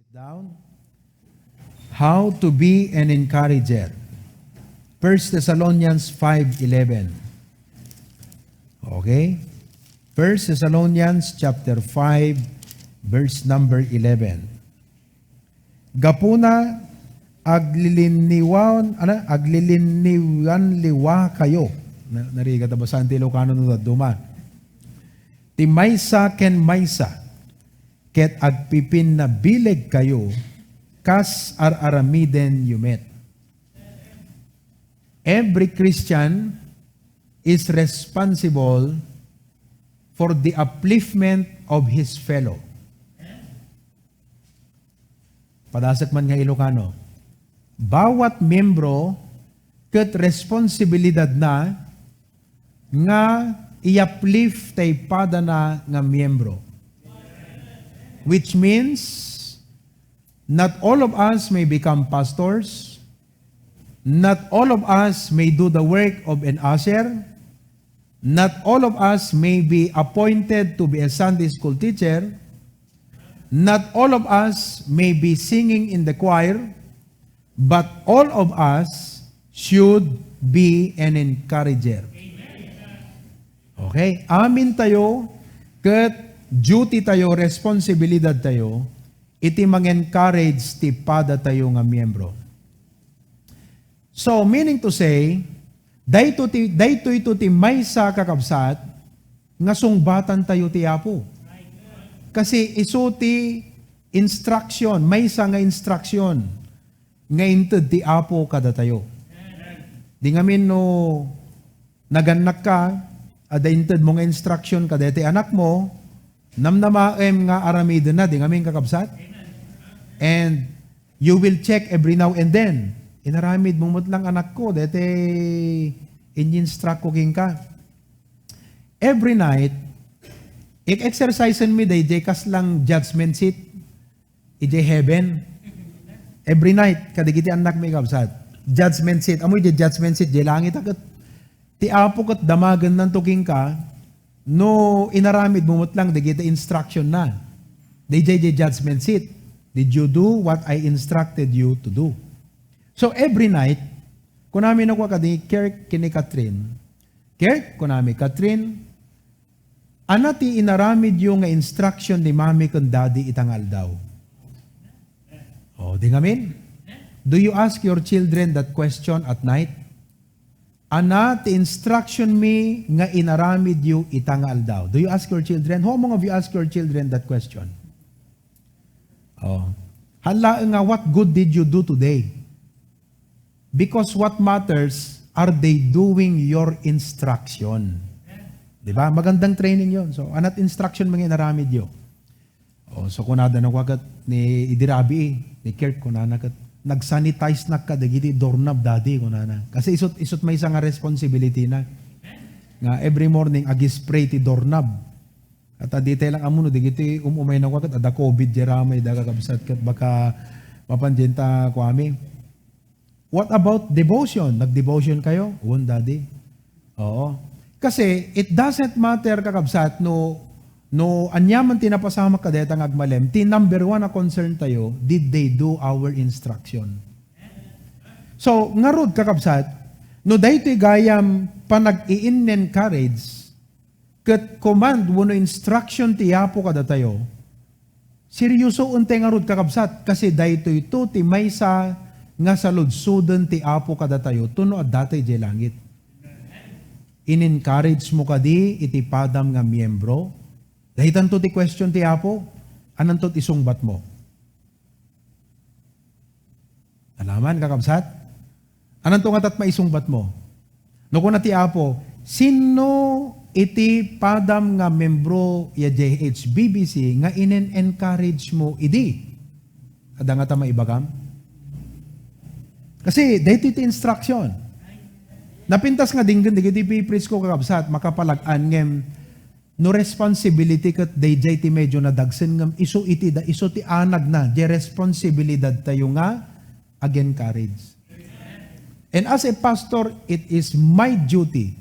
Down. How to be an encourager. 1 Thessalonians 5:11. Okay? 1 Thessalonians chapter 5 verse number 11. Gapuna agliliniwan liwa kayo. Narigat ba sa Ilocano no duma. Ti maysa ken maysa ket agpipin na bileg kayo kas aramiden yumet. Every Christian is responsible for the upliftment of his fellow. Padasak man nga Ilocano. Bawat membro ket responsibilidad na nga i-uplift tay pada na nga miyembro. Which means, not all of us may become pastors, not all of us may do the work of an usher, not all of us may be appointed to be a Sunday school teacher, not all of us may be singing in the choir, but all of us should be an encourager. Okay? Amin tayo, ket duty tayo, responsibilidad tayo, iti mang-encourage ti pada tayo nga miyembro. So, meaning to say, dayto ito ti maysa kakabsat, nga sungbatan tayo ti Apo. Kasi iso ti instruction, maysa nga instruction, nga inted ti Apo kada tayo. Di ngamin no, naganak ka, ada inted mo nga instruction kada ti anak mo, namnamaem nga aramid na, di ngamin kakabsat. And you will check every now and then. Inaramid mo lang anak ko, dete in-instruct ko king ka. Every night, ik-exercisean mi day kas lang judgment seat, ije heaven. Every night, kadigiti anak mi kabsat. Judgment seat, amoy di judgment seat, di langit agad. Ti apo kat damagan ng tuking ka, no inaramid mo lang, digita instruction na. DJ judgment seat. Did you do what I instructed you to do? So every night, kung namin ako kadi, Kirk kini Catherine, Kirk, kung namin, Catherine, anati inaramid yung instruction ni mami kung daddy itangal daw. Oh, di ngamin? Do you ask your children that question at night? Anati instruction me nga inaramid you itangal daw. Do you ask your children? How many of you ask your children that question? Oh. Hala nga, what good did you do today? Because what matters, are they doing your instruction? Diba? Magandang training yon. So, anat instruction mga inaramid yo. Oh, so, kunada na wagat ni Idirabi, ni Kirk, kunana kat, nag-sanitize na ka, dagiti doorknob dati, kunana. Kasi isot may isang responsibility na. Nga, every morning, agi-spray ti doorknob. At detail lang amuno, digiti umumay na wakat, ada COVID, jeramay, daga kabsat, kat baka mapanjenta kwami. What about devotion? Nag-devotion kayo? Uwan, daddy. Oo. Kasi, it doesn't matter kakabsat, no anyaman tinapasama ka detang agmalem, number one na concern tayo, did they do our instruction? So, ngarod kakabsat, no daytoy gayam panag-i-encourage, ket command wano instruction ti Apo kada tayo, seryoso unte ngarod kakabsat, kasi daytoy ito ti maysa nga saludsudan ti Apo kada tayo, tuno at datay di langit. In-encourage mo kadi iti padam nga miyembro, dahitan to ti question ti Apo, anan to ti sungbat mo? Alaman kakabsat? Anan to nga tat maisungbat mo? No kuna ti Apo, sino iti padam nga membro ya JHBBC nga inen-encourage mo idi? Ada nga ta maibagam? Kasi dahito iti instruction. Napintas nga dinggan, digiti pipreach ko kakabsat, makapalag-an ngem, no responsibility kat dayjay ti medyo nadagsen ngam, iso ti anag na, di responsibilidad tayo nga, ag-encourage. And as a pastor, it is my duty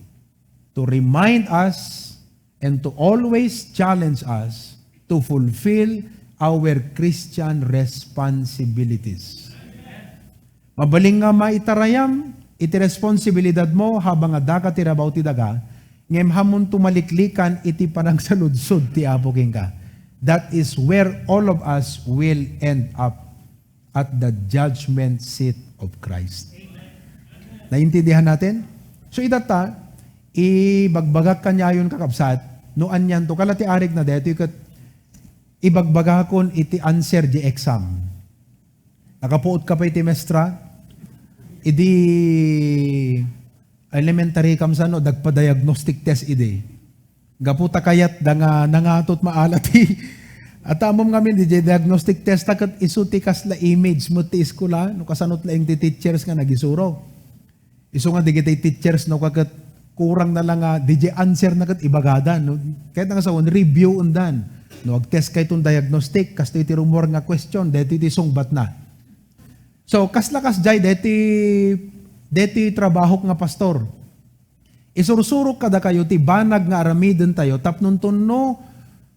to remind us and to always challenge us to fulfill our Christian responsibilities. Mabaling nga maitarayam, iti responsibilidad mo habang adaka ti rabaw ti daga, ngem hamon tumaliklikan iti panang saludsod ti Apo king ka. That is where all of us will end up at the judgment seat of Christ. Naintindihan natin? So itata, ibagbagak kanya yun kakabsat, noan yan to, kalati arig na deto, ibagbagakon iti answer di exam. Nakapuot ka pa iti mestra, idi elementary kamsan no, dagpa-diagnostic test ide. Gaputa kayat da nga nangatot maalati. At amom ngamin di diagnostic test takat isuti kasla image mo ti iskula, no kasanot laing ti teachers nga nagisuro. Iso nga di kitay teachers no kakat kurang na lang nga di answer na kat ibagadan. No? Kahit nga sa review undan. No, ag-test kay itong diagnostic, kasto iti rumor nga question, deti iti sungbat na. So, kaslakas jay, deti trabaho nga pastor. Isursurok kada kayo, ti banag nga aramiden tayo, tapnon tunno,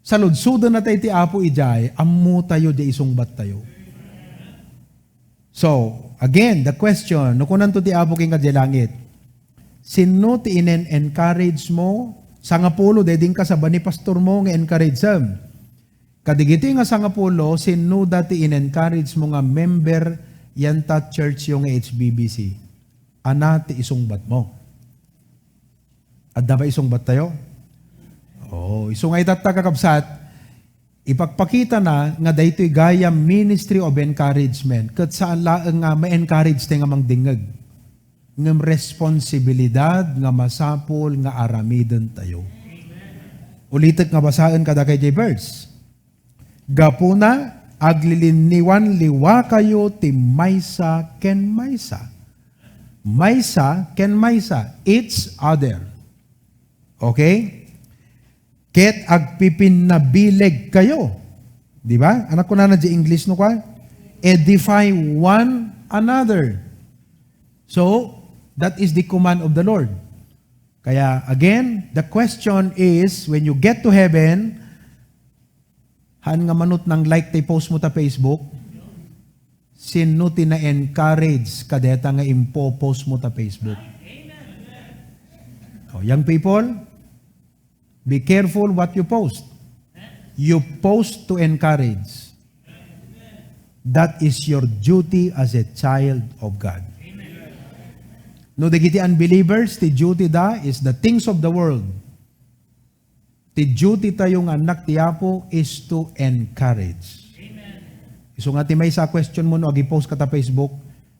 saludsudan na tayo ti apo ijay, ammo tayo di isungbat tayo. So, again, the question, no kunan to ti apo king kadilangit, sino ti inen-encourage mo, sangapulo, deding ka sa bani pastor mo nga encourage them. Kadigiti nga sangapulo, sino dati in-encourage mo nga member yanta church yung HBBC. Anati isungbat mo. Adda ba isungbat tayo? Oh, iso nga itata kakabsat, ipagpakita na nga daytoy gaya ministry of encouragement. Kat saan laang nga ma-encourage tayo nga mangdingag. Ngam responsibilidad nga masapol nga aramiden tayo. Ulitet nga basaan kada kay J. Birds. Gapuna, agliliniwan liwa kayo ti maysa ken maysa. Maysa ken maysa, each other. Okay? Ket agpipinabileg kayo. Di ba? Anak ko na di English no ka? Edify one another. So, that is the command of the Lord. Kaya, again, the question is, when you get to heaven, han nga manut ng like tay post mo ta Facebook, sino ti na-encourage kadeta nga impo-post mo ta Facebook. Oh, young people, be careful what you post. You post to encourage. That is your duty as a child of God. No, dagiti unbelievers, ti duty da is the things of the world. Ti duty tayong anak ti Apo is to encourage. So nga ti may sa question mo no, agi-post ka ta Facebook,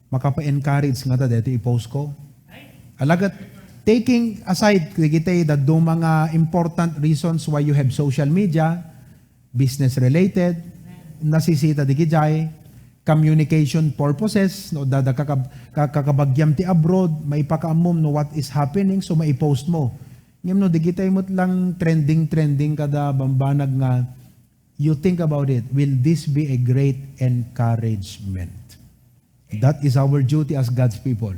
makapa-encourage nga ta dito i-post ko. Alagat, taking aside, digitay that do mga important reasons why you have social media, business-related, nasisita digijay, communication purposes, no, dada kakabagyam ti abroad, maipakaamom no what is happening, so maipost mo. Ngayon no, digitay mo't lang trending kada bambanag nga, you think about it, will this be a great encouragement? That is our duty as God's people.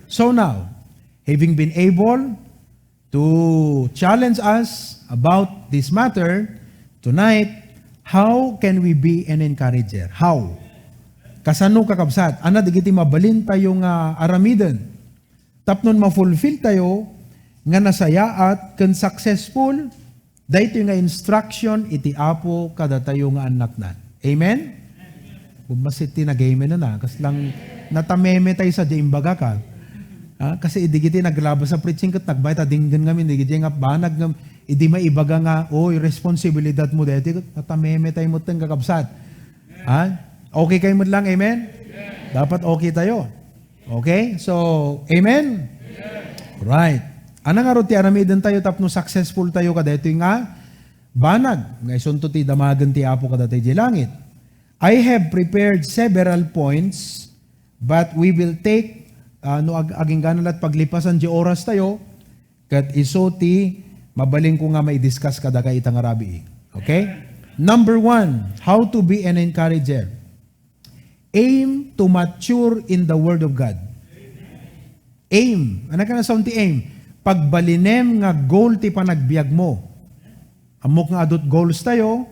So now, having been able to challenge us about this matter, tonight, how can we be an encourager? How? Kasano kakabsat? Ana, digiti mabalin tayo nga aramiden. Tapnon ma-fulfill tayo, nga nasaya at kan successful, dahito nga instruction iti Apo kada tayo nga anak na. Amen? Bumasit tinag-amen na kasi lang natameme tayo sa jaimbaga ka. Kasi idigiti naglaba sa preaching kat nagbayta dinggan ngamin, idigiti nga banag nga, idi maibaga nga, responsibilidad mo dahito, natameme tayo mo tang kakabsat. Okay kayo mo lang, amen? Dapat okay tayo. Okay? So, amen? Right. Anang nga ti aramiden tayo tapno successful tayo kada ito nga banag nga isunto ti damagan ti Apo kada tayo di langit. I have prepared several points but we will take aging ganalat paglipasan di oras tayo kat iso ti mabaling ko nga may discuss kada kay itang arabi. Okay? Number 1, how to be an encourager. Aim to mature in the Word of God. Aim. Ano ka na sound ti aim? Pagbalinem nga goal ti panagbiag mo. Amok nga adult goals tayo,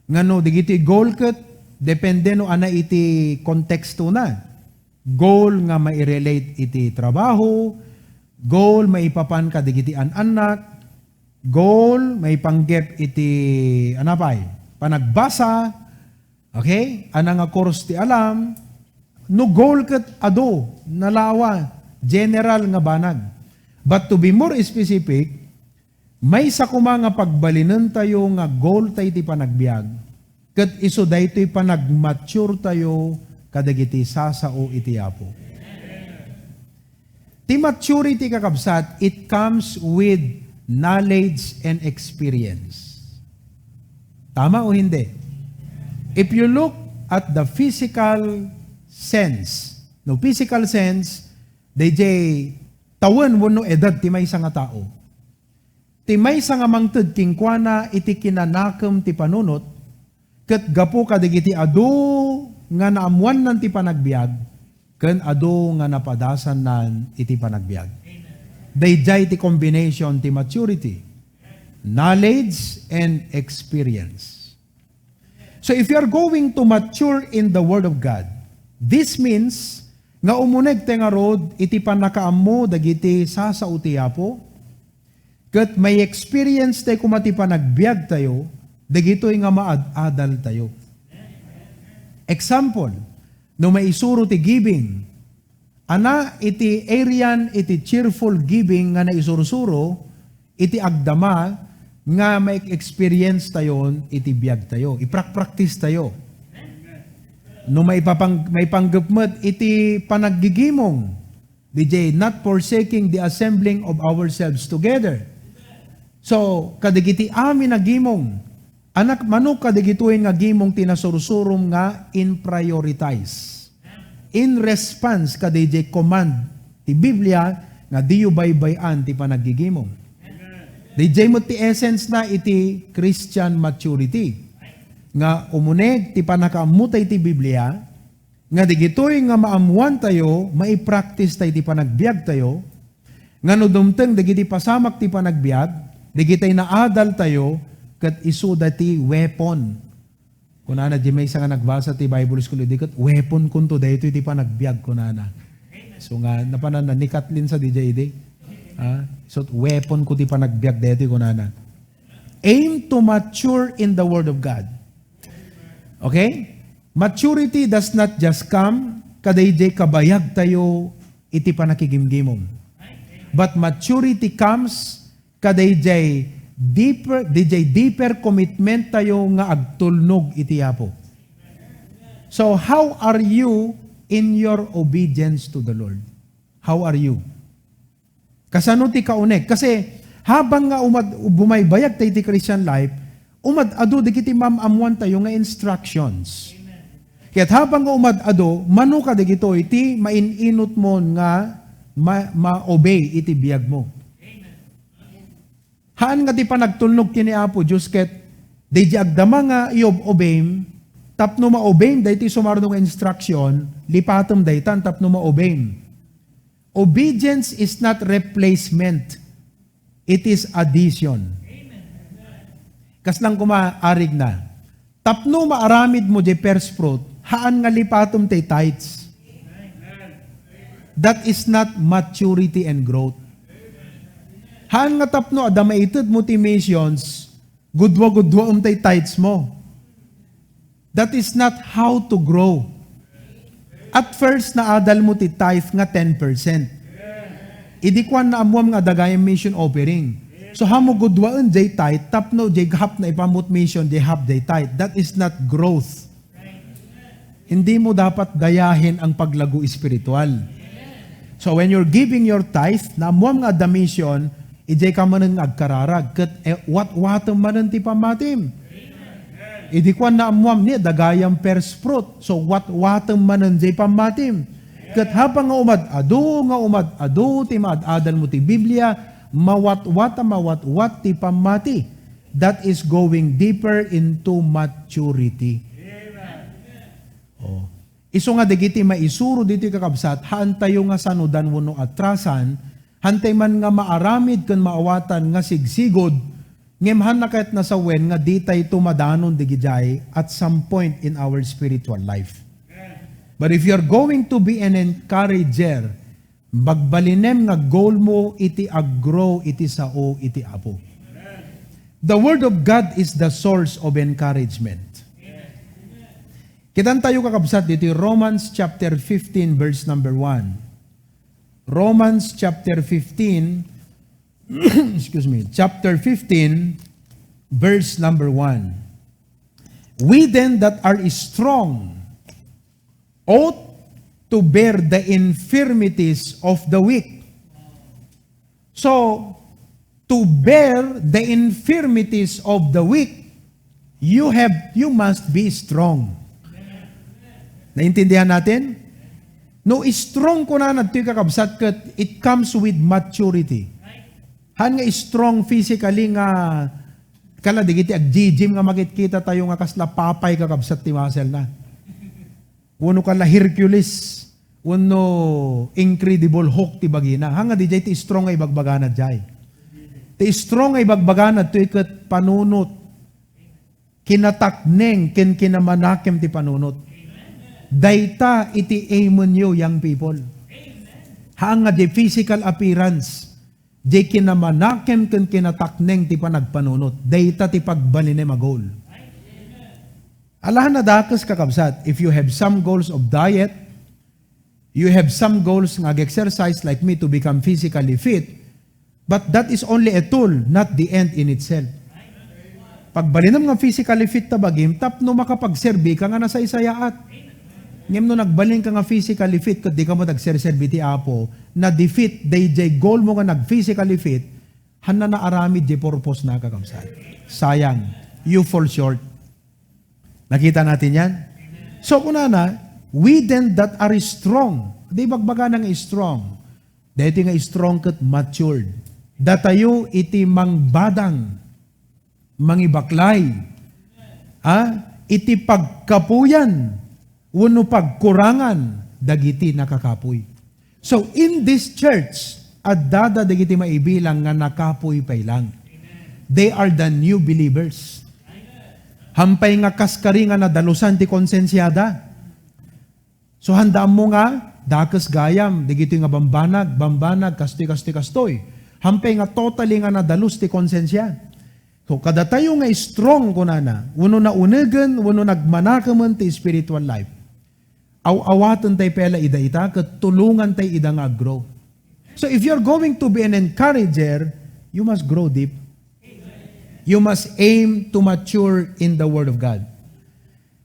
Ngano digiti goal ket depende no ana iti konteksto na. Goal nga mai-relate iti trabaho, goal maipapan ka digiti anak, goal maipanggep iti panagbasa, okay? Ana nga course ti alam, no goal ket ado nalawa, general nga banag. But to be more specific, may sa kuma nga pagbalinan tayo nga goal tayo ti panagbiag, ket iso daytoy panagmature tayo kadagiti sasao iti Apo. Ti maturity kakabsat, it comes with knowledge and experience. Tama o hindi? If you look at the physical sense, no physical sense, DJ tawen wenno edad ti maysa nga tao. Ti maysa nga mangted kingkwana iti kinanakem ti panunot, ket gapu kadagiti adu nga naamuan nan ti panagbiag, ken adu nga napadasan nan iti panagbiag. Dayjay ti combination ti maturity, knowledge and experience. So if you are going to mature in the Word of God, this means nga umuneg te nga rod iti panakaammo dagiti sasao ti Apo, ket may experience tayo kumati panagbiag tayo, dagitoy nga maad-adal tayo. Example, no may isuro ti giving, ana iti arian iti cheerful giving nga naisuro-suro, iti agdama nga may experience tayo, iti biag tayo, iprak-practice tayo. No may panggapmet iti panaggigimong, DJ, not forsaking the assembling of ourselves together. So, kadagiti amin na gimong, anak manok kadigituin nga gimong tinasurusurum nga in prioritize. In response kadijay command ti Biblia nga diyo baybayan ti panaggigimong. Dijay mo ti essence na iti Christian maturity. Nga umuneg ti panakamutay ti Biblia, nga digitoy nga maamuan tayo, maipractice tayo ti panagbiag tayo, nga no dumteng digiti pasamak ti panagbiag, digitay na adal tayo, kat isu dati weapon. Kunana, di may isa nga nagbasa ti Bible School, dikot, weapon kunto, dahito iti panagbiag kunana. So nga, napanan na, ni Kathleen sa DJ di. So, weapon ko ti panagbiag, dahito kunana. Aim to mature in the Word of God. Okay? Maturity does not just come, kadayjay kabayag tayo, iti panakigimgimom. But maturity comes, kadayjay deeper commitment tayo nga agtulnog iti Apo. So how are you in your obedience to the Lord? How are you? Kasano ti kaunek? Kasi habang nga bumaybayag tayo ti Christian life, umad-ado digiti mamamuan tayo nga instructions. Kaya't habang nga umad-ado, mano ka digito iti maininot mo nga ma-obey iti biyag mo. Haan nga di pa nagtulnog kini Apo Diyos ket di agdama nga i-obey tapno ma-obey dayti sumarno nga instruction lipatom daytan tapno ma-obey. Obedience is not replacement. It is addition. Kaslang kumaarig na. Tapno maaramid mo di first fruit, haan nga lipatom tay tithes. That is not maturity and growth. Haan nga tapno, adamaitid mo ti missions, gudwa-gudwa tay tithes mo. That is not how to grow. At first, naadal mo ti tithe nga 10%. Idikwan na amuam nga dagayang mission offering. So, hamo gudwaan jay tithe, tapno jay hap na ipamut mission, jay hap jay tithe. That is not growth. Hindi mo dapat gayahin ang paglago espiritual. So, when you're giving your tithe, na amuam nga the mission, ijay ka man ang agkararag, kat wat-watam man ti pamatim. Idikwan na amuam niya, dagayang first fruit. So, wat-watam man ang jay pamatim. Kat habang nga umad-ado, ti maad-adal mo ti Biblia, mawat-wat ti pamati. That is going deeper into maturity. Oh. Iso nga digiti maisuro dito kakabsat, haan tayo nga sanudan mo no atrasan, hantay man nga maaramid kan maawatan nga sigsigod, Ngemhan na kahit nasa wen nga di tayo tumadanon digijay at some point in our spiritual life. But if you're going to be an encourager, bagbalinem nga goal mo iti aggrow iti sao iti apo. The Word of God is the source of encouragement. Kitan tayo kakabsat dito Romans chapter 15 verse number 1. Romans chapter 15 excuse me, chapter 15, verse number 1. We then that are strong ought to bear the infirmities of the weak. So, to bear the infirmities of the weak, you must be strong. Naintindihan natin? No, strong ko na nagto'y kakabsat kat it comes with maturity. Han nga strong physically nga kala digiti ag-gym nga makikita tayo nga kasla papay kakabsat ti muscle na. Uno kala Hercules, uno incredible Hulk ti bagina. Hanga di jay ti strong nga ibagbaganad jay. Ti strong nga ibagbaganad to ikat panunot. Kinatakneng ken kinamanakem ti panunot. Dayta iti aimon yo young people. Hanga di physical appearance. Di kinamanakem ken kinatakneng ti panagpanunot. Dayta ti pagbaline magol. Alahan na dakas kakabsat, if you have some goals of diet, you have some goals ng exercise like me to become physically fit, but that is only a tool, not the end in itself. Pagbalinam nga physically fit tabagim, tapno makapagserbi ka nga nasa isayaat. Ngem no nagbalin ka nga physically fit, kat di ka mo nagserserbi ti apo, na defeat, day goal mo nga nag-physically fit, hana na aramid di purpose na kakabsat. Sayang, you fall short. Nakita natin yan? So, kunana, we then that are strong, di bagbaga nang strong, dahiti nga strong kat matured, datayo iti mangbadang, mangibaklay, iti pagkapuyan, wano pagkurangan, dagiti nakakapoy. So, in this church, at dada dagiti maibilang nga nakapoy pay lang. They are the new believers. Hampay nga kaskari nga nadalusan ti konsensyada. So, handaan mo nga, dakas gayam, digito nga bambanag, kastoy. Hampay nga totally nga nadalus ti konsensya. So, kada tayo nga strong kunana, wano na unegan, wano nagmanakaman ti spiritual life. Awatan tayo pela ida-ita, katulungan tayo ida nga grow. So if you're going to be an encourager, you must grow deep. You must aim to mature in the Word of God.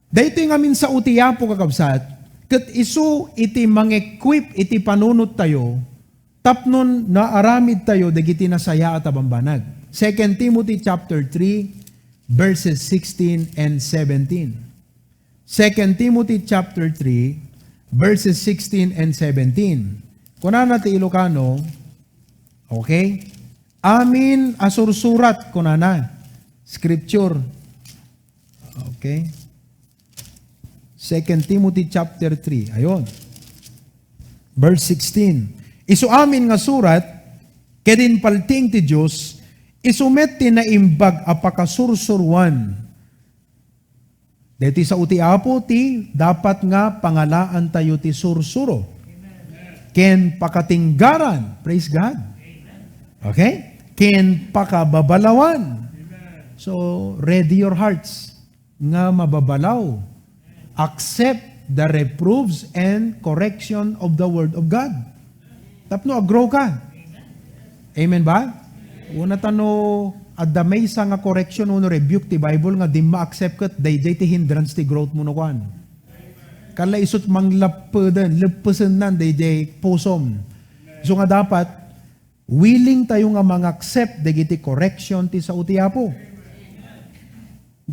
Dahito yung amin sa utiya po kakabsat, kat isu iti mang-equip iti panunot tayo, tapnon na aramid tayo, dagiti nasaya at abambanag. 2 Timothy chapter 3, verses 16 and 17. 2 Timothy chapter 3, verses 16 and 17. Kunana ti Ilocano, okay? Amin asursurat kunana. Scripture. Okay? 2 Timothy chapter 3. Ayon. Verse 16. Isu amin nga surat, kedin palting ti Diyos, isumet ti na imbag apakasursurwan. Deti sa uti apo ti, dapat nga pangalaan tayo ti sursuro. Ken pakatinggaran. Praise God. Okay? Ken pakababalawan. So, ready your hearts. Nga mababalaw. Accept the reproofs and correction of the Word of God. Tapno, agrow ka. Amen ba? Una tano, adamay sa nga correction uno rebuke ti Bible nga di ma-accept kat dayjay ti hindrance ti growth mo no kwan. Kala isut manglapadan, lepesan nan dayjay posom. So nga dapat willing tayo nga mang-accept dagiti correction ti sa utiapo.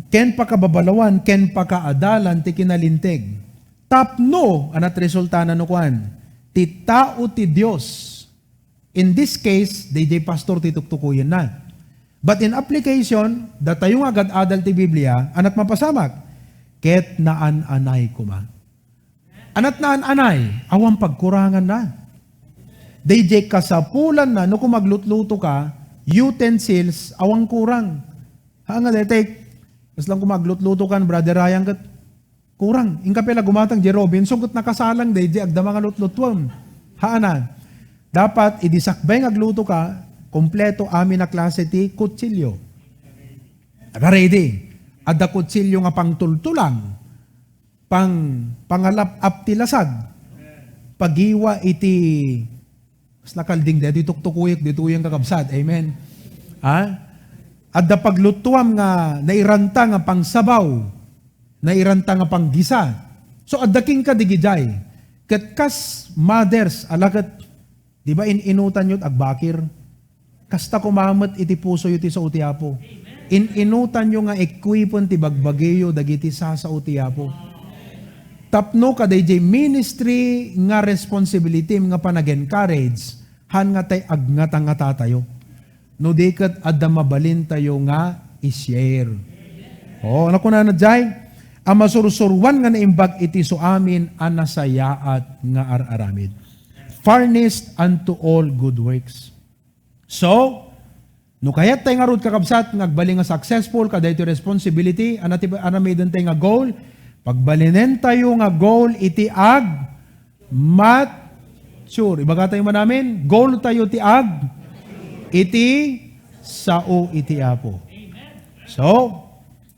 Ken pakababalawan, ken pakaadalan ti kinalinteg. Tapno anat resulta na no kwan. Ti tao ti Dios. In this case, dayjay pastor ti tuktukuyan na. But in application, datayong agad adal ti Biblia, anat mapasamak, ket naan-anay kuma. Anat naan-anay, awang pagkurangan na. DJ kasapulan na, no kung maglutluto ka, utensils, awang kurang. Ha nga detek, mas lang kumaglut-luto kan, Brother Ryan, kat kurang. Ingka pala gumatang J. Robinson, kat nakasalang day, agdama nga lut-lutwam. Haanan. Dapat, idisakbay nga agluto ka, kompleto amin na klase ti kutsilyo. Naka-ready. Adda kutsilyo nga pangtultulang, pangalap-ap ti lasag, pagiwa iti, mas nakalding dito, tuktukuyek, dito yung kakabsat. Amen. Ha? Adda paglutuam nga, nairanta nga pangsabaw, nairanta nga panggisa. So, adda king kadigijay. Kat kas mothers, alagat, di ba inutan yun, agbakir? Kasta kumamot iti puso iti sa utiapo. Inutan nyo nga equipon ti bagbageyo dagiti sa utiapo. Tapno ka day ministry nga responsibility nga panag-encourage han nga tay agngata tayo. No di kat adda mabalin tayo nga i-share. Ano ko na jay? Ang masursurwan nga naimbag iti so amin ang nasayaat nga araramid. Furnished unto all good works. So, no kayat tayo nga root kakabsat, ngagbaling nga successful, kada ito responsibility, anamidin tayo nga goal, pagbalinin tayo nga goal, iti ag, mature. Ibaga tayo manamin, goal tayo ti ag, iti sao iti apo. So,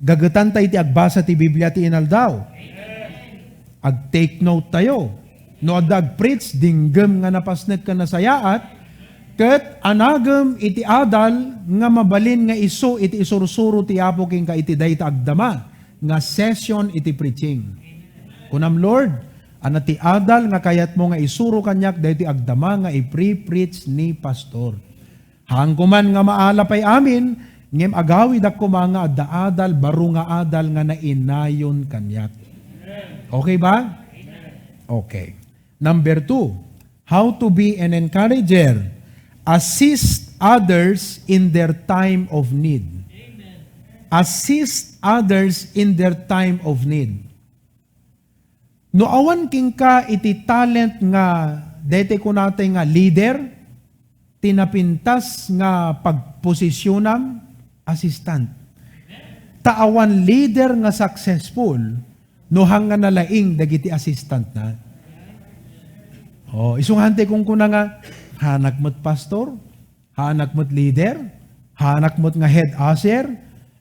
gagatan tayo ti agbasa ti Biblia ti inaldaw. Ag take note tayo. No adag preach, dinggem nga napasnet ka na sayaat, ket anagem iti adal nga mabalin nga isu iti isursuro ti apo king ka iti dayta agdama nga session iti preaching. Kunam Lord, anati adal nga kayat mo nga isuro kanyak dayta agdama nga i-preach ni pastor. Hangkuman nga maalapay amin ngem agawi dakko mga adda adal baro nga adal nga nainayon kanyak. Okay ba? Okay. Number 2, how to be an encourager. Assist others in their time of need. Amen. Assist others in their time of need. No awan king ka iti talent nga dete ko natin nga leader, tinapintas nga pagposisyonam, assistant. Taawan leader nga successful, no hanga nalaing dagiti assistant na. Isungante kung kuna nga, hanak mo't pastor, hanak mo't leader, hanak mo't nga head usher,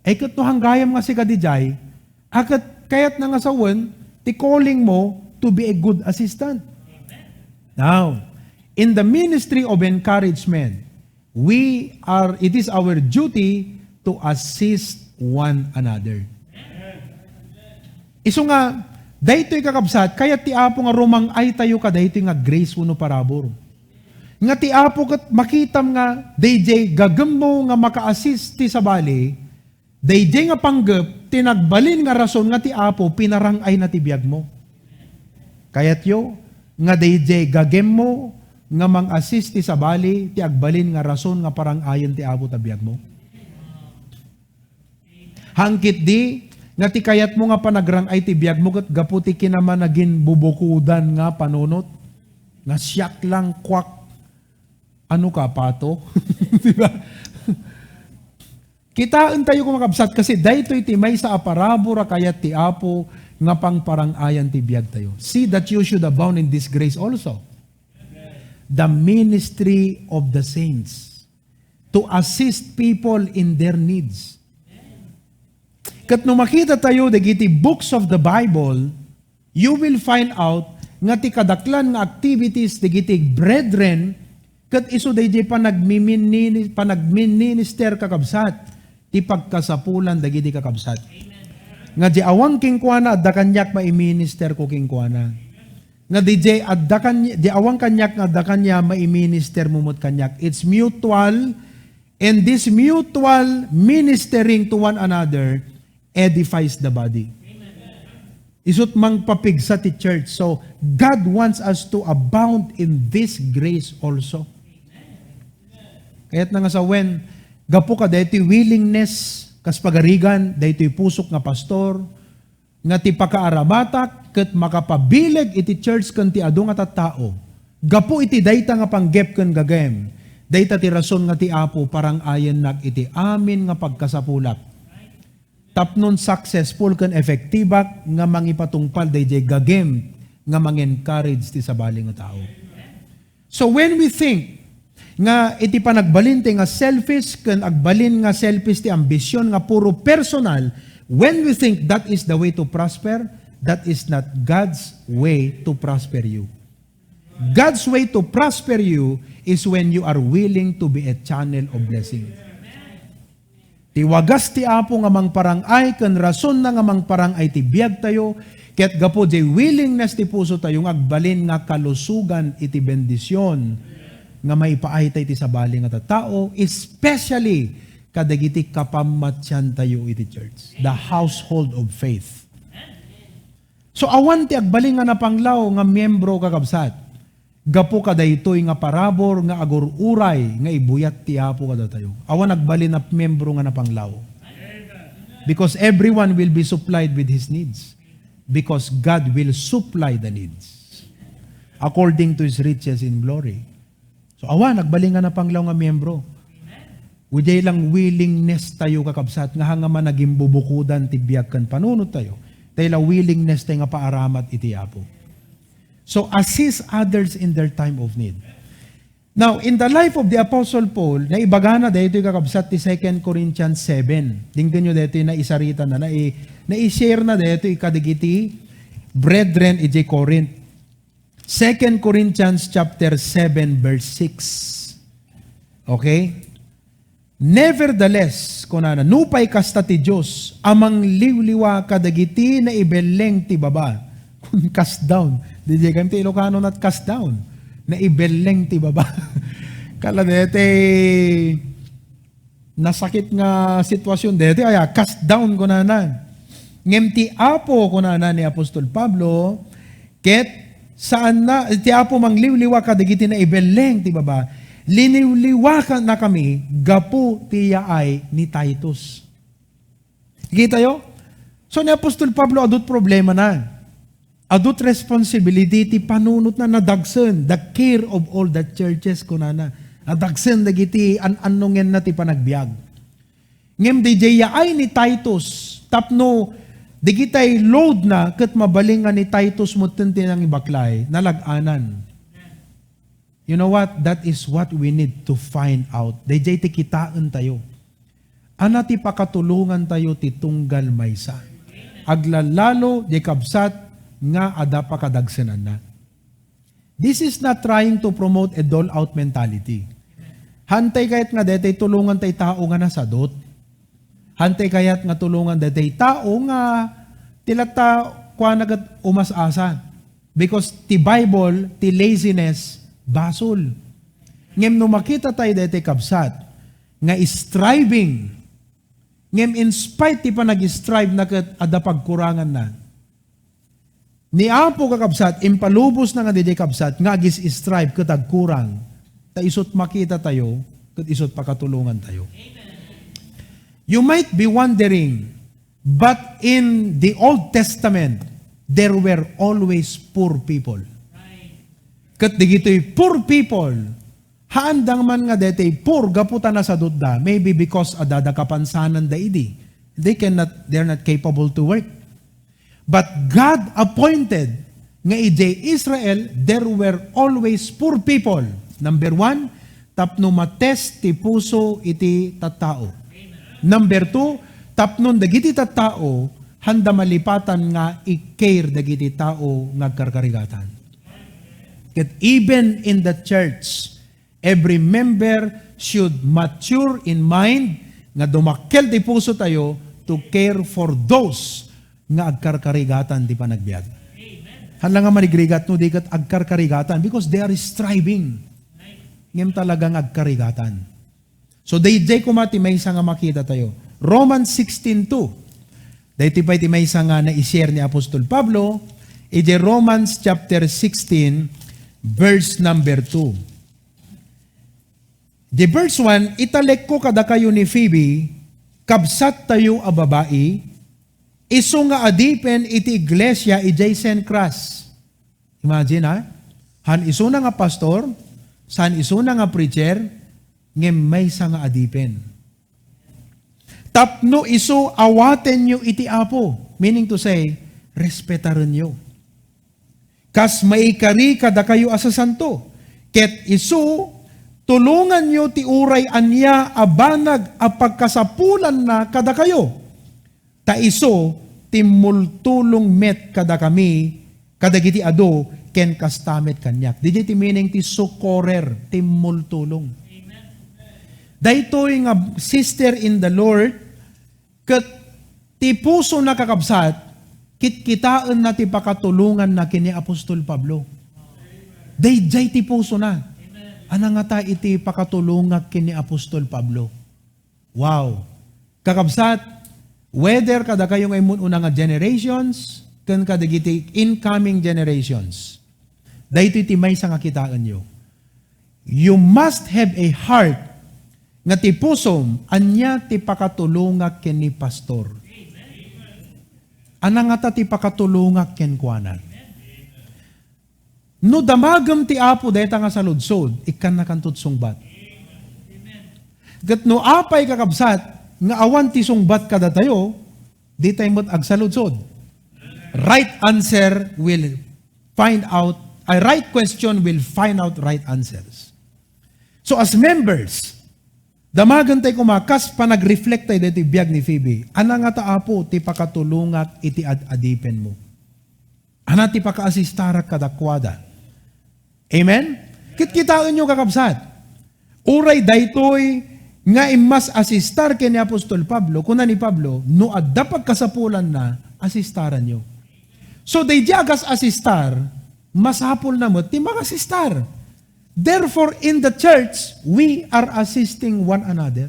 ay kat no hanggayam nga si kadijay, akat kayat na nga sawan, ti calling mo to be a good assistant. Now, in the ministry of encouragement, it is our duty to assist one another. Iso nga, daytoy kakabsat, kaya ti apo nga rumang ay tayo ka, daytoy nga grace uno parabor. Nga ti apo kat makitam nga, DJ gagam mo nga maka-assist ti sa bali, DJ nga panggap, tinagbalin nga rason nga ti apo, pinarangay na ti biyag mo. Kayat yo, nga DJ gagem mo, nga mang-assist ti sa bali, ti agbalin nga rason nga parang ayon ti apo tabiyag mo. Hangkit di, nga ti kayat mo nga panagrangay ti biyag mo, kat gaputi kinaman naging bubukudan nga panunot, nga siyak lang kwak, ano ka, pato? Diba? Kitaan tayo kumakabsat kasi daytoy ti may sa aparabura kayat ti apo nga pang parang ayan ti biyag tayo. See that you should abound in this grace also. The ministry of the saints to assist people in their needs. Kat nung makita tayo dagiti books of the Bible, you will find out nga ti kadaklan nga activities dagiti brethren kat iso dayjay panagminister kakabsat ti pagkasapulan dagiti kakabsat. Nga di awang king kuana adda kanyak maiminister ko king kuana. Nga di awang kanyak nga adda kanya maiminister mumot kanyak. It's mutual, and this mutual ministering to one another edifies the body. Isut mang papigsa ti church. So God wants us to abound in this grace also. Kaya't na nga sa when, gapo ka dahiti willingness, kas pagarigan, dahiti pusok nga pastor, nga ti pakaaramatak, kat makapabileg iti church kan ti adu nga tattao. Gapo iti dayta nga panggep kan gagem. Dayta ti rason nga ti apo, parang ayen nag iti amin nga pagkasapulak. tapnon successful kan effectibak nga mangipatungpal dayjay gagem nga mang-encourage ti sabali nga tao. So when we think nga iti panagbalin ti nga selfish kan agbalin nga selfish ti ambisyon nga puro personal, when we think that is the way to prosper, that is not God's way to prosper you. God's way to prosper you is when you are willing to be a channel of blessing. Ti wagas ti Apo nga mangparangay ken rason na nga mangparangay ti biag tayo ket gapo di willingness ti puso tayo nga agbalin nga kalusugan iti bendisyon nga maipaay tayo ti sabali nga tattao, especially kadagiti kapamatyan tayo iti church, the household of faith. So awan ti agbalin nga napanglaw nga miyembro kakabsat. Gapo kada ito'y nga parabor nga agur-uray nga ibuyat ti Apo kada tayo. Awan nagbalin na membro nga napanglaw. Because everyone will be supplied with his needs. Because God will supply the needs. According to His riches in glory. So awan nagbalin nga napanglaw nga membro. Uday lang willingness tayo kakabsat nga hanga man naging bubukudan ti biag kan panunod tayo. Tayo lang willingness tayo nga paaramat iti Apo. So assist others in their time of need. Now, in the life of the Apostle Paul, naibagana dito yung kakabsat ti 2 Corinthians 7. Tingnan nyo dito yung naisarita na, na-share na dito yung kadigiti, brethren, iti Corinth. 2 Corinthians chapter 7, verse 6. Okay? Nevertheless, kunana, nupay kasta ti Diyos, amang liwliwa kadagiti na ibeleng ti baba. Cast down. Di kami ti Ilocano not cast down. Na ibeleng ti baba. Kala dete, nasakit nga sitwasyon dete, ay cast down ko na na. Ngem ti Apo ko na ni Apostol Pablo, ket saan na, ti Apo mangliwliwa kadagiti na ibeleng ti baba, liniwliwa ka na kami, gapu tiya ay ni Titus. Kita yo? So ni Apostol Pablo, adut problema na. Adut responsibility ti panunot na nadagsen, the care of all the churches ko na. Nadagsen dagiti anungen na ti panagbiag. Ngem di ay ni Titus, tapno digitay load na ket mabalingan ni Titus mutten tinang ibaklay, nalaganan. You know what? That is what we need to find out. Dijay ti kitaan tayo. Ana ti pakatulungan tayo ti tunggal maysa. Aglalalo di kabsat nga ada pa kadagsenan na. This is not trying to promote a dole-out mentality. Hantay kayat nga detay tulungan tay tao nga nasadot. Hantay kayat nga tulungan detay tao nga tilata kuanagat umasasa. Because ti Bible, ti laziness, basol. Ngem no makita tayo detay kabsat, nga striving, ngem in spite ti pa nag-strive na kat ada pagkurangan na, ni Apo kakabsat, impalubos na nga di kabsat, nga strive katag kurang, ta isot makita tayo, kat isot pakatulungan tayo. You might be wondering, but in the Old Testament, there were always poor people. Kat digito'y poor people, haandang man nga detay poor, gaputan na sa dudda, maybe because adada kapansanan da idi. They're not capable to work. But God appointed nga iti Israel, there were always poor people. Number 1, tapno matest ti puso iti tattao. Number 2, tapnon dagiti tattao, handa malipatan nga i-care dagiti tao nga karkarigatan. That even in the church, every member should mature in mind nga dumakkel ti puso tayo to care for those nga agkarkarigatan di panagbiag. Hala nga manigrigat no, di kat agkarkarigatan because they are striving. Ngem talagang agkarigatan. So, dayjay kumati may isa nga makita tayo. Romans 16:2. Dayjay pa iti may isa nga na-ishare ni Apostol Pablo, iti Romans chapter 16, verse number 2. Di verse 1, italek ko kada kayo ni Phoebe, kabsat tayo a babae, iso nga adipen iti iglesia ijay Cencras. Imagine ha? Han iso na nga pastor, san iso na nga preacher, ngem may sa nga adipen. Tapno iso awaten nyo iti Apo. Meaning to say, respetaran nyo. Kas maikari kada kayo asa santo. Ket iso, tulungan nyo ti uray anya abanag a pagkasapulan na kada kayo. Ta iso, timultulong met kada kami, kada giti ado, ken kastamet kanyak. Di ti meaning ti sukorer, timultulong. Daytoy nga sister in the Lord, ket ti puso na kakabsat, kitkitaan na ti pakatulungan na kini Apostol Pablo. Dayjay ti puso na. Ana nga ta iti pakatulungan kini Apostol Pablo. Wow. Kakabsat, whether kada kayo ngayon una nga generations, kan kada giti incoming generations, daytoy ti may sa nga kitaan nyo. You must have a heart nga ti pusom, anya ti pakatulungak ken ni pastor. Ana nga ta ti pakatulungak ken kuanan. No damagam ti Apo dayta nga sa ludsod, ikan na kantot sungbat. Gat no apay kakabsat, nga awan ti sungbat kada tayo, di tayo mo't agsaludsod. Right answer will find out, a right question will find out right answers. So as members, damagan tayo kumakas pa nag-reflect tayo dito biyag ni Phoebe. Ana nga ta Apo, ti pakatulungak iti adipen mo. Ana ti paka-asistarak kadakwada. Amen? Kitkitaan nyo kakabsat. Uray daytoy nga imas asistar ken ni Apostol Pablo, kuna ni Pablo, no adda pagkasapulan na, asistaran nyo. So day jagas asistar, masapol na mo, ti makasistar. Therefore, in the church, we are assisting one another.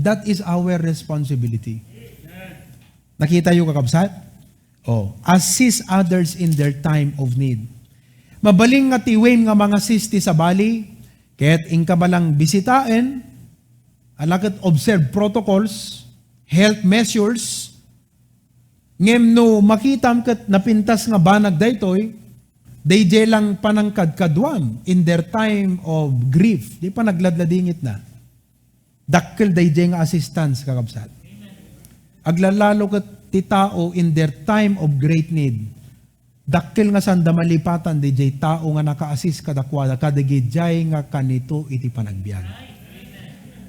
That is our responsibility. Nakita yung kakabsat? Assist others in their time of need. Mabaling nga tiwain nga mga sisti sa bali, kaya't ingka balang bisitain, alakit observe protocols, health measures, ngem no makitam kat napintas nga banag daytoy, DJ lang panangkadkadwan in their time of grief. Di pa nagladladingit na. Dakkel DJ nga assistance kakabsat. Aglalalo kat ti tao in their time of great need. Dakkel nga sanda malipatan DJ tao nga naka-assist kadakwada kadigijay nga kanito iti panagbiag.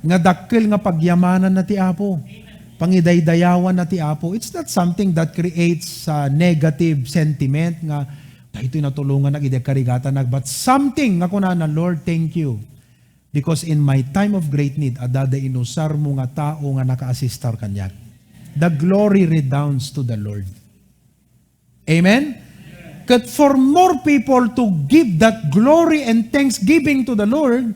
Nga dakkel nga pagyamanan na ti Apo. Pangidaydayawan na ti Apo. It's not something that creates negative sentiment nga ito'y natulungan na karigatan but something nga kuna na, Lord, thank you. Because in my time of great need, adada inusar mo nga tao nga naka-assistar kanyak. The glory redounds to the Lord. Amen? But for more people to give that glory and thanksgiving to the Lord,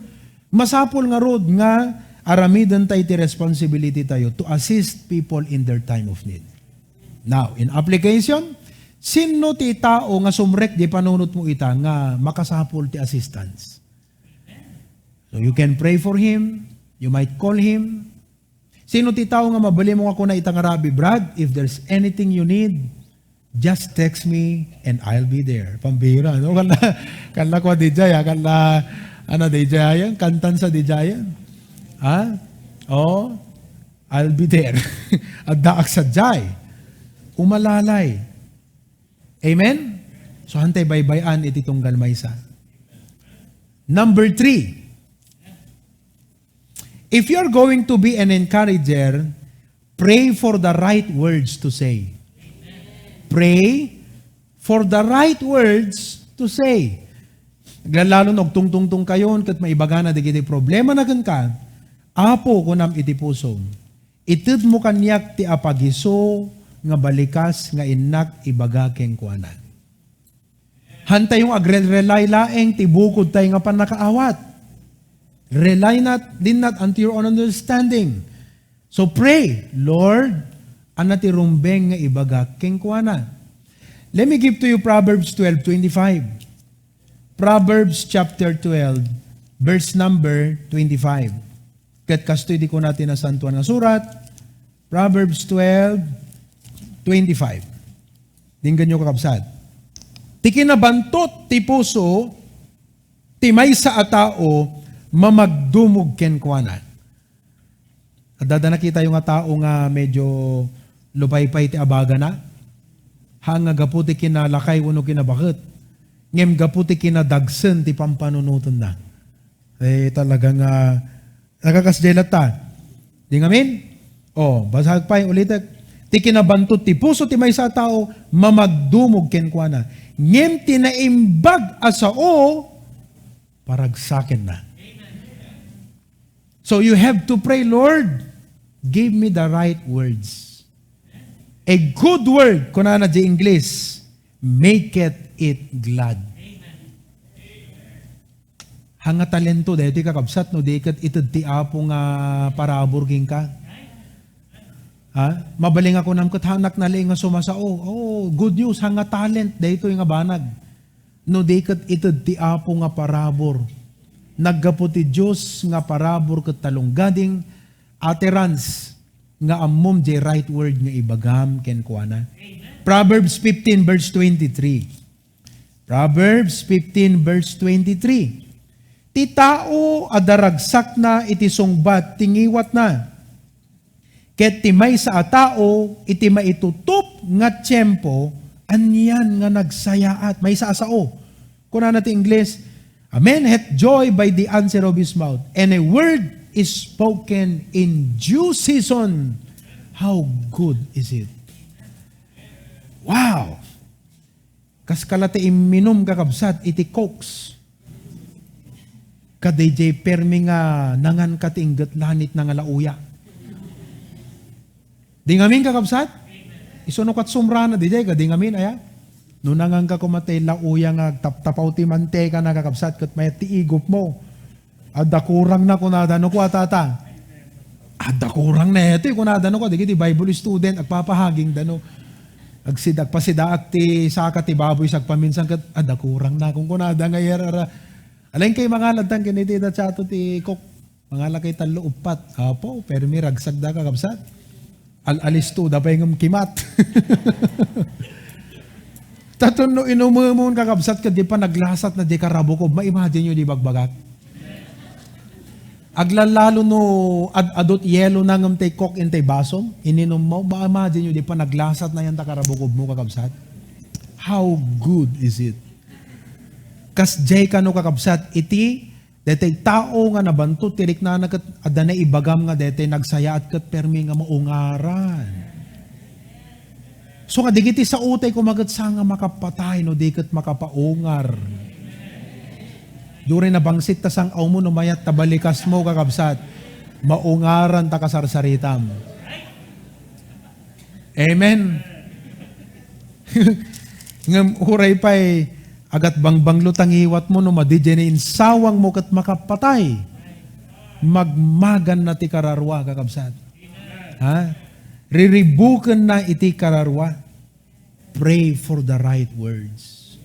masapol nga rod nga aramidan tayo ti responsibility tayo to assist people in their time of need. Now, in application, sino ti tao nga sumrek di panunot mo ita nga makasapol ti assistance? So you can pray for him, you might call him. Sino ti tao nga mabali mo ako na itang Rabbi Brad, if there's anything you need, just text me and I'll be there. Pambira, no? Kala ko DJ, kala ano DJ yan, kantan sa DJ yan. Ha? I'll be there. At daak sa jay. Umalalay. Amen? So, hantay baybayan iti tunggal maysa. Number 3. If you're going to be an encourager, pray for the right words to say. Pray for the right words to say. Naglalalo nagtungtungtung kayon kat maibaga na digiti problema na ka, Apo kunam iti puso. Itid mo kanyak ti apagiso nga balikas nga inak ibaga keng kuanan. Hantay yung agre-rely laeng tibukod tayo nga panakaawat. Rely not, din not unto your own understanding. So pray, Lord, anati rumbeng nga ibaga keng kuanan. Let me give to you Proverbs 12:25. Proverbs chapter 12, verse number 25. Kat kastoy di ko natin na santuan nga surat. Proverbs 12:25. Tingnan nyo kakabsat. Ti kinabantot ti puso, ti may sa atao, mamagdumog ken kuanan. At dada nakita yung nga tao nga medyo lupay-pay ti abaga na. Hanga gaputi kinalakay uno kinabakit. Ngem gaputi kinadagsen ti pampanunutan na. Talagang nakakasjelat ta. Di ngamin? Basag pa yung ulitek. Ti kinabantot ti puso ti may sa tao, mamagdumog kenkwana. Ngem tinaimbag asao, paragsaken na. So you have to pray, Lord, give me the right words. A good word, kunana di English, maketh it glad. Hanga talento, dahil ti kakabsat, no, di kat itad ti apo nga paraburging ka. Mabaling ako nam kathanak na nga sumasao. Good news, hanga talent, dahil ito yung banag. No, di kat itad ti apo nga parabor. Naggapo ti Diyos nga parabor kat talonggading aterans nga ammom di right word nga ibagam ken kuana. Proverbs 15 verse 23. Proverbs 15 verse 23. Ti tao adaragsak na iti sungbat tingiwat na. Ket ti may sa tao iti maitutup nga tiyempo anyan nga nagsayaat may sa asao. Kuna natin English, a man hath joy by the answer of his mouth, and a word is spoken in due season. How good is it? Wow! Kas kalate iminom kakabsat, iti cokes. Kadayjay permi nga nangan katinggat lanit na nga lauya. Di ngamin kakabsat? Isunukat sumrana, di ngamin, aya? Nunangang ka kumatay lauya nga tapaw ti manteka na kakabsat kat may tiigop mo. Adda kurang na kunadano ko atata. Adda kurang na ito kunadano ko. Digi ti Bible student agpapahaging dano. Agpasidaak ti saka ti baboy sagpaminsan kat adda kurang na kung kunada nga yerara. Alain kay mga ladang kiniti da chato ti kok. Mga lakay talo upat. Apo, pero may ragsag da kakabsat. Alisto da pa yung kimat. Taton no inumumon kakabsat ka di pa naglasat na di karabukob, ma-imagine nyo di bagbagat. Aglalalo no adot yelo na ngam tay kok in tay basom, ininom mo, ma-imagine nyo di pa naglasat na yan ta karabukob mo kakabsat. How good is it? Kas jay ka no kakabsat, iti, detay tao nga nabanto, tirik na nagat, adanay ibagam nga detay nagsaya at kat permi nga maungaran. So nga digiti sa utay kumagat sa nga makapatay no diket makapaungar. Dure na bangsit ta sang aw mo no mayat tabalikas mo kakabsat. Maungaran ta kasarsaritam. Amen. Ngam huray pay agat bangbang lutang iwat mo no madidyenin sawang mo kat makapatay. Magmagan na ti kararwa kakabsat. Ha? Riribukan na iti kararwa. Pray for the right words.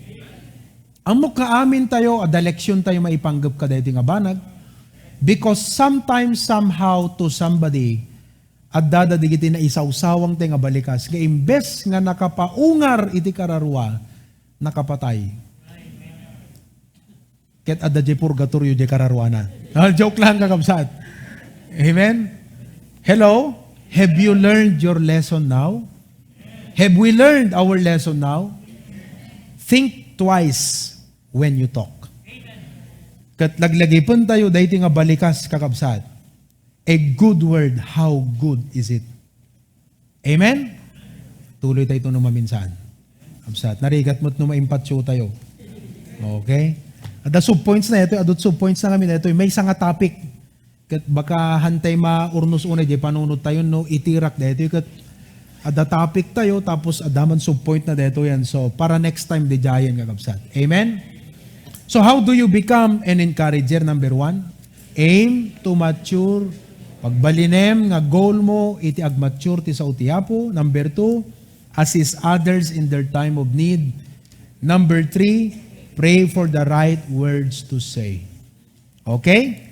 Ang mukaamin tayo, ada leksyon tayo maipanggap ka dahil nga banag, because sometimes, somehow, to somebody, at dadadigiti na isawsawang tayo nga balikas, nga imbes nga nakapaungar iti kararwa, nakapatay. Ket adda di purgatorio di kararwa na. Joke lang kakabsat. Amen? Hello? Have you learned your lesson now? Have we learned our lesson now? Think twice when you talk. Kat laglagipon tayo dahil nga balikas kakabsat. A good word, how good is it? Amen? Tuloy tayo ito numaminsan. Kabsat, narigat mo't numaimpatsyo tayo. Okay? At the subpoints na ito, adot subpoints na kami na ito, may isang topic. Kat baka hantay maurnos unay, di panunod tayo, no, itirak na ito. Kat at the topic tayo, tapos adaman subpoint na dito yan. So, para next time, di jayan kakabsat. Amen? So, how do you become an encourager? Number 1, aim to mature. Pagbalinem nga goal mo, iti agmature ti sa utiapo. Number 2, assist others in their time of need. Number 3, pray for the right words to say. Okay?